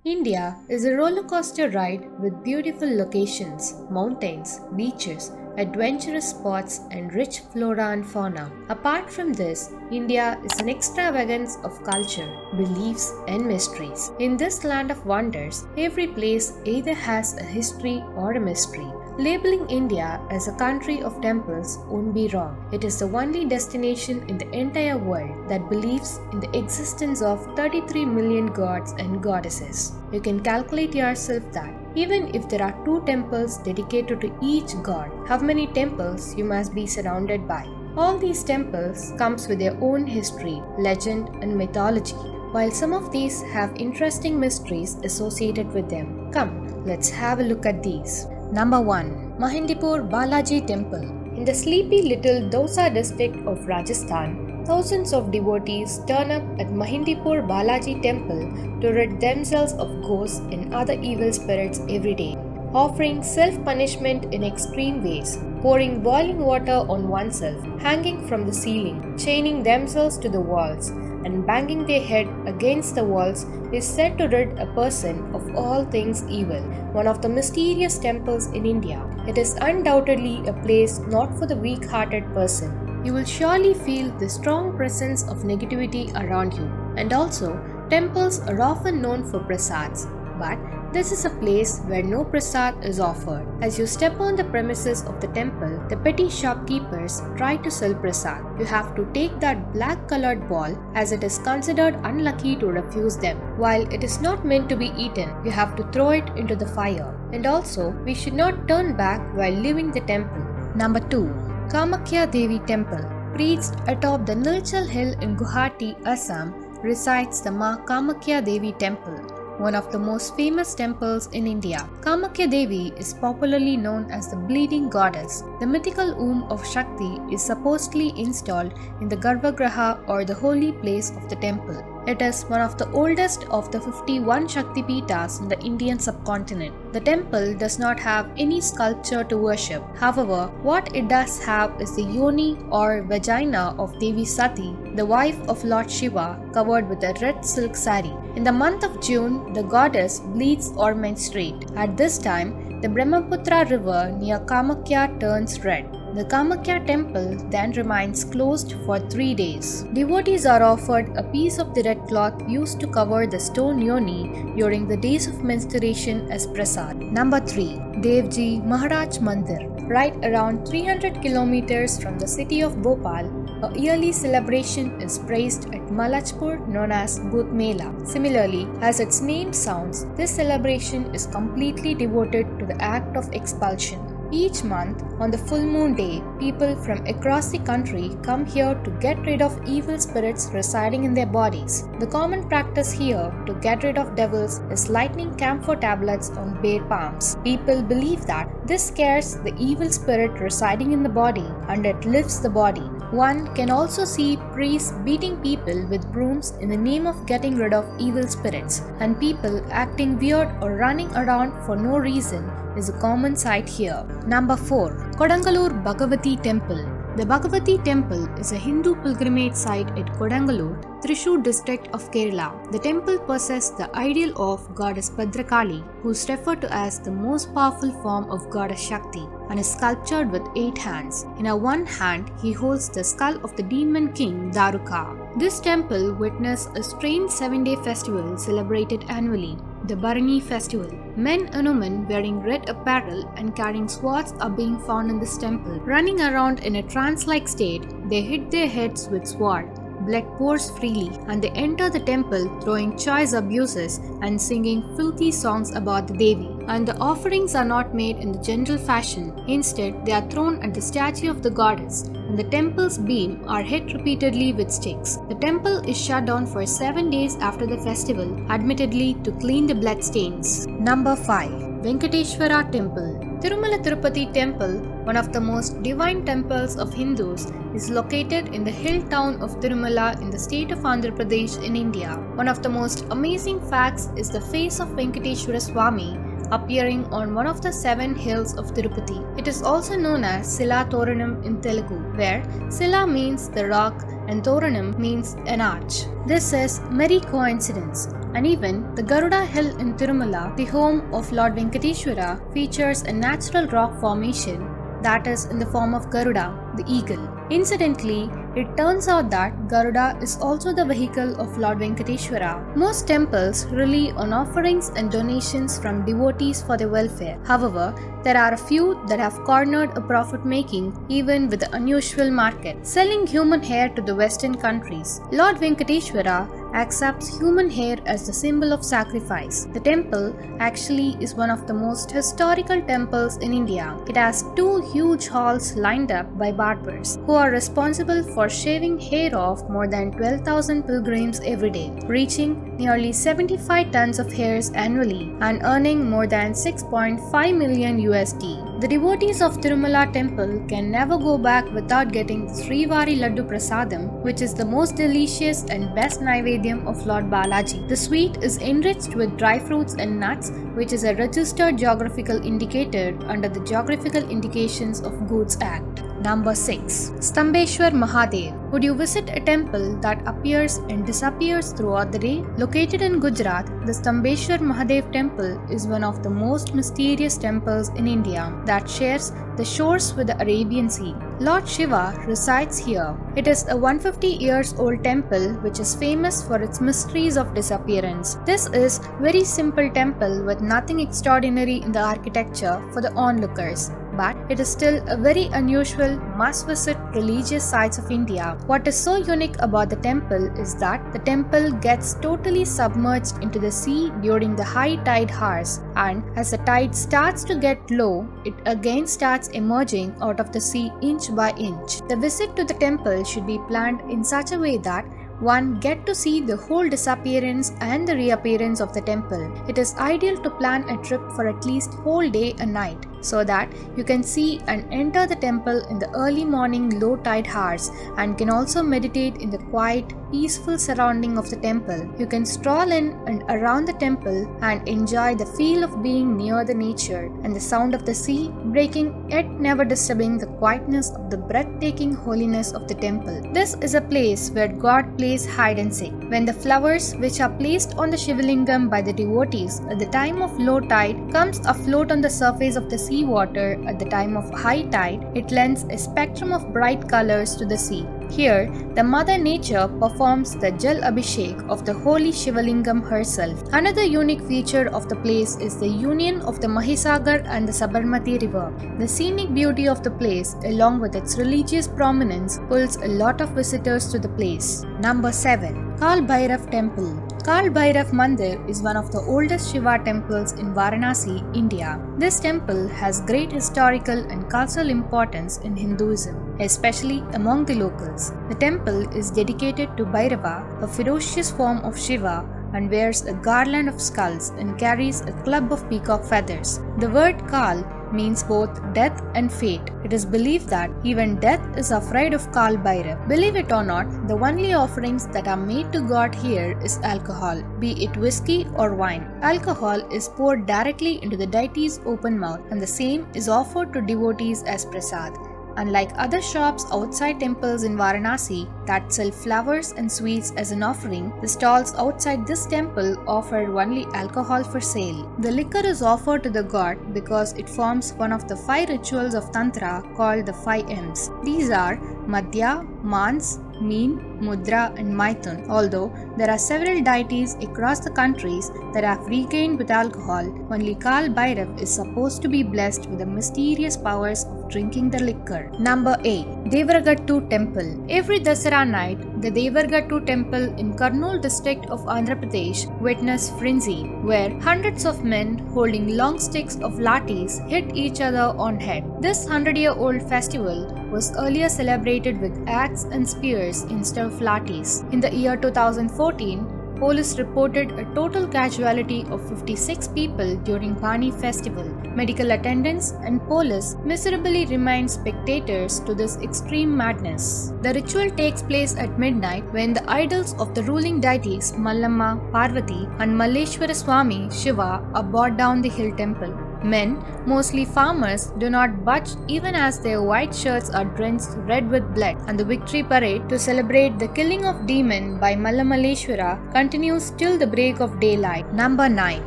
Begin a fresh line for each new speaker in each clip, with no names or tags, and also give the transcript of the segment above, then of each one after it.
India is a roller coaster ride with beautiful locations, mountains, beaches, adventurous spots, and rich flora and fauna. Apart from this, India is an extravagance of culture, beliefs, and mysteries. In this land of wonders, every place either has a history or a mystery. Labeling India as a country of temples won't be wrong. It is the only destination in the entire world that believes in the existence of 33 million gods and goddesses. You can calculate yourself that even if there are 2 temples dedicated to each god, how many temples you must be surrounded by. All these temples comes with their own history, legend, and mythology. While some of these have interesting mysteries associated with them. Come, let's have a look at these. Number 1. Mahendipur Balaji Temple. In the sleepy little Dausa district of Rajasthan, thousands of devotees turn up at Mahendipur Balaji Temple to rid themselves of ghosts and other evil spirits every day, offering self-punishment in extreme ways, pouring boiling water on oneself, hanging from the ceiling, chaining themselves to the walls, and banging their head against the walls is said to rid a person of all things evil. One of the mysterious temples in India. It is undoubtedly a place not for the weak-hearted person. You will surely feel the strong presence of negativity around you. And also, temples are often known for prasads, but this is a place where no prasad is offered. As you step on the premises of the temple, the petty shopkeepers try to sell prasad. You have to take that black colored ball as it is considered unlucky to refuse them. While it is not meant to be eaten, you have to throw it into the fire. And also, we should not turn back while leaving the temple. Number 2. Kamakya Devi Temple. Perched atop the Nilchal Hill in Guwahati, Assam, resides the Ma Kamakya Devi Temple, one of the most famous temples in India. Kamakya Devi is popularly known as the bleeding goddess. The mythical womb of Shakti is supposedly installed in the Garbhagriha or the holy place of the temple. It is one of the oldest of the 51 Shakti Peethas in the Indian subcontinent. The temple does not have any sculpture to worship. However, what it does have is the yoni or vagina of Devi Sati, the wife of Lord Shiva, covered with a red silk sari. In the month of June, the goddess bleeds or menstruates. At this time, the Brahmaputra river near Kamakya turns red. The Kamakya temple then remains closed for 3 days. Devotees are offered a piece of the red cloth used to cover the stone yoni during the days of menstruation as prasad. Number 3. Devji Maharaj Mandir. Right around 300 kilometers from the city of Bhopal, a yearly celebration is praised at Malachpur known as Bhoot Mela. Similarly, as its name sounds, this celebration is completely devoted to the act of expulsion. Each month, on the full moon day, people from across the country come here to get rid of evil spirits residing in their bodies. The common practice here to get rid of devils is lighting camphor tablets on bare palms. People believe that this scares the evil spirit residing in the body and it lifts the body. One can also see priests beating people with brooms in the name of getting rid of evil spirits, and people acting weird or running around for no reason is a common sight here. Number 4. Kodungallur Bhagavathi Temple. The Bhagavathi Temple is a Hindu pilgrimage site at Kodungallur, Thrissur district of Kerala. The temple possesses the ideal of goddess Bhadrakali, who is referred to as the most powerful form of goddess Shakti, and is sculptured with 8 hands. In her one hand, he holds the skull of the demon king Daruka. This temple witnessed a strange 7-day festival celebrated annually, the Bharani festival. Men and women wearing red apparel and carrying swords are being found in this temple. Running around in a trance-like state, they hit their heads with sword. Blood pours freely, and they enter the temple throwing choice abuses and singing filthy songs about the Devi. And the offerings are not made in the general fashion. Instead, they are thrown at the statue of the goddess, and the temple's beam are hit repeatedly with sticks. The temple is shut down for 7 days after the festival, admittedly to clean the bloodstains. Number 5. Venkateshwara Temple. Tirumala Tirupati Temple, one of the most divine temples of Hindus, is located in the hill town of Tirumala in the state of Andhra Pradesh in India. One of the most amazing facts is the face of Venkateshwara Swami appearing on one of the 7 hills of Tirupati. It is also known as Sila Thoranam in Telugu, where Sila means the rock and Thoranam means an arch. This is mere coincidence. And even the Garuda Hill in Tirumala, the home of Lord Venkateshwara, features a natural rock formation that is in the form of Garuda, the eagle. Incidentally, it turns out that Garuda is also the vehicle of Lord Venkateshwara. Most temples rely on offerings and donations from devotees for their welfare. However, there are a few that have cornered a profit making even with the unusual market, selling human hair to the Western countries. Lord Venkateshwara accepts human hair as the symbol of sacrifice. The temple actually is one of the most historical temples in India. It has 2 huge halls lined up by barbers who are responsible for shaving hair off more than 12,000 pilgrims every day, reaching nearly 75 tons of hairs annually and earning more than 6.5 million USD. The devotees of Tirumala temple can never go back without getting the Srivari Laddu Prasadam, which is the most delicious and best Naivedyam of Lord Balaji. The sweet is enriched with dry fruits and nuts, which is a registered geographical indicator under the Geographical Indications of Goods Act. Number 6. Stambheshwar Mahadev. Would you visit a temple that appears and disappears throughout the day? Located in Gujarat, the Stambeshwar Mahadev Temple is one of the most mysterious temples in India that shares the shores with the Arabian Sea. Lord Shiva resides here. It is a 150 years old temple which is famous for its mysteries of disappearance. This is very simple temple with nothing extraordinary in the architecture for the onlookers, but it is still a very unusual must-visit religious sites of India. What is so unique about the temple is that the temple gets totally submerged into the sea during the high tide hours, and as the tide starts to get low, it again starts emerging out of the sea inch by inch. The visit to the temple should be planned in such a way that one get to see the whole disappearance and the reappearance of the temple. It is ideal to plan a trip for at least whole day and night, so that you can see and enter the temple in the early morning low tide hours and can also meditate in the quiet, peaceful surrounding of the temple. You can stroll in and around the temple and enjoy the feel of being near the nature and the sound of the sea breaking yet never disturbing the quietness of the breathtaking holiness of the temple. This is a place where God plays hide and seek. When the flowers which are placed on the Shivalingam by the devotees at the time of low tide comes afloat on the surface of the sea water at the time of high tide, it lends a spectrum of bright colors to the sea. Here, the Mother Nature performs the Jal Abhishek of the holy Shivalingam herself. Another unique feature of the place is the union of the Mahisagar and the Sabarmati river. The scenic beauty of the place, along with its religious prominence, pulls a lot of visitors to the place. Number 7. Kalbhairav Temple. Kalbhairav Mandir is one of the oldest Shiva temples in Varanasi, India. This temple has great historical and cultural importance in Hinduism, especially among the locals. The temple is dedicated to Bhairava, a ferocious form of Shiva, and wears a garland of skulls and carries a club of peacock feathers. The word Kal means both death and fate. It is believed that even death is afraid of Kalbhairav. Believe it or not, the only offerings that are made to God here is alcohol, be it whiskey or wine. Alcohol is poured directly into the deity's open mouth, and the same is offered to devotees as prasad. Unlike other shops outside temples in Varanasi that sell flowers and sweets as an offering, the stalls outside this temple offer only alcohol for sale. The liquor is offered to the god because it forms one of the 5 rituals of Tantra called the 5 M's. These are Madhya, Mans, Meen, Mudra and Maithun. Although there are several deities across the countries that have regained with alcohol, only Kalbhairav is supposed to be blessed with the mysterious powers of drinking the liquor. Number 8. Devragattu Temple. Every Dasara night, the Devaragattu Temple in Kurnool district of Andhra Pradesh witness frenzy, where hundreds of men holding long sticks of lathis hit each other on head. This 100-year-old festival was earlier celebrated with axe and spears instead of lathis. In the year 2014, police reported a total casualty of 56 people during Pani festival. Medical attendants and police miserably remind spectators to this extreme madness. The ritual takes place at midnight when the idols of the ruling deities Mallamma, Parvati and Malleshwara Swami Shiva are brought down the hill temple. Men, mostly farmers, do not budge even as their white shirts are drenched red with blood, and the victory parade to celebrate the killing of demon by Mallamaleshwara continues till the break of daylight. Number 9.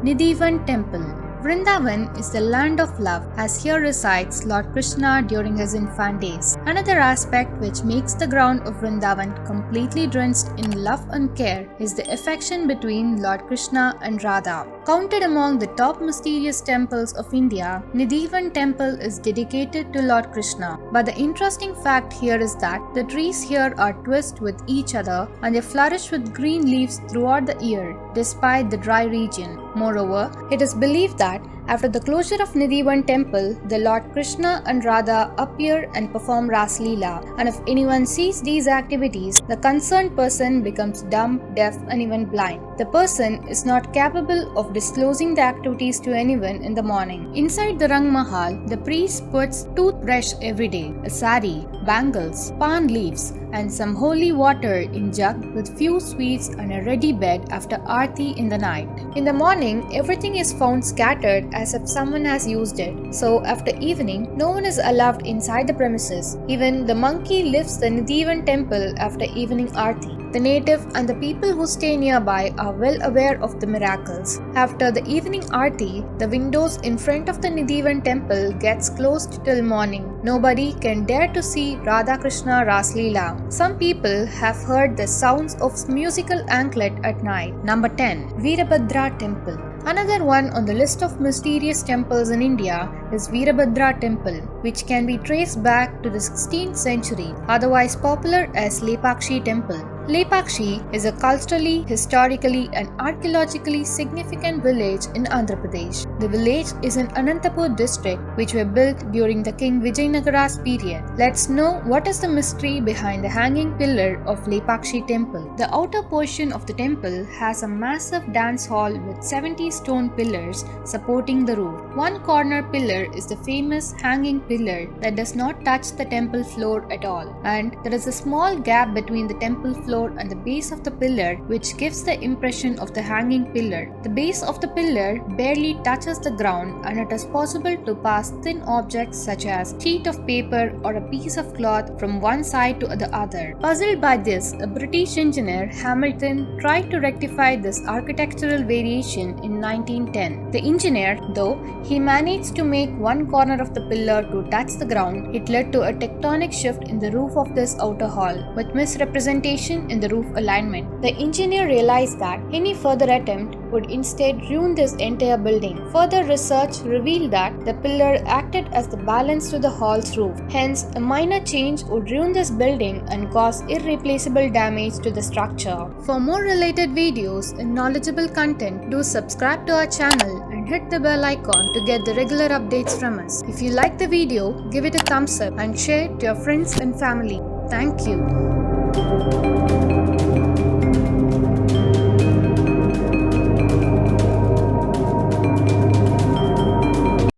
Nidhivan Temple. Vrindavan is the land of love, as here resides Lord Krishna during his infant days. Another aspect which makes the ground of Vrindavan completely drenched in love and care is the affection between Lord Krishna and Radha. Counted among the top mysterious temples of India, Nidhivan Temple is dedicated to Lord Krishna. But the interesting fact here is that the trees here are twisted with each other and they flourish with green leaves throughout the year, despite the dry region. Moreover, it is believed that after the closure of Nidhivan Temple, the Lord Krishna and Radha appear and perform Ras Leela, and if anyone sees these activities, the concerned person becomes dumb, deaf and even blind. The person is not capable of disclosing the activities to anyone in the morning. Inside the Rang Mahal, the priest puts toothbrush every day, a sari, bangles, pan leaves and some holy water in jug with few sweets and a ready bed after Aarti in the night. In the morning, everything is found scattered as if someone has used it. So after evening, no one is allowed inside the premises. Even the monkey lifts the Nidhivan temple after evening Aarti. The native and the people who stay nearby are well aware of the miracles. After the evening Aarti, the windows in front of the Nidhivan temple gets closed till morning. Nobody can dare to see Radha Krishna Ras Leela. Some people have heard the sounds of musical anklet at night. Number 10. Veerabhadra Temple. Another one on the list of mysterious temples in India is Veerabhadra Temple, which can be traced back to the 16th century, otherwise popular as Lepakshi Temple. Lepakshi is a culturally, historically and archaeologically significant village in Andhra Pradesh. The village is in Anantapur district, which were built during the King Vijayanagara's period. Let's know what is the mystery behind the hanging pillar of Lepakshi Temple. The outer portion of the temple has a massive dance hall with 70 stone pillars supporting the roof. One corner pillar is the famous hanging pillar that does not touch the temple floor at all, and there is a small gap between the temple floor and the base of the pillar, which gives the impression of the hanging pillar. The base of the pillar barely touches the ground, and it is possible to pass thin objects such as sheet of paper or a piece of cloth from one side to the other. Puzzled by this, a British engineer, Hamilton, tried to rectify this architectural variation in 1910. The engineer, though he managed to make one corner of the pillar to touch the ground, it led to a tectonic shift in the roof of this outer hall, with misrepresentation in the roof alignment. The engineer realized that any further attempt would instead ruin this entire building. Further research revealed that the pillar acted as the balance to the hall's roof. Hence, a minor change would ruin this building and cause irreplaceable damage to the structure. For more related videos and knowledgeable content, do subscribe to our channel and hit the bell icon to get the regular updates from us. If you like the video, give it a thumbs up and share it to your friends and family. Thank you.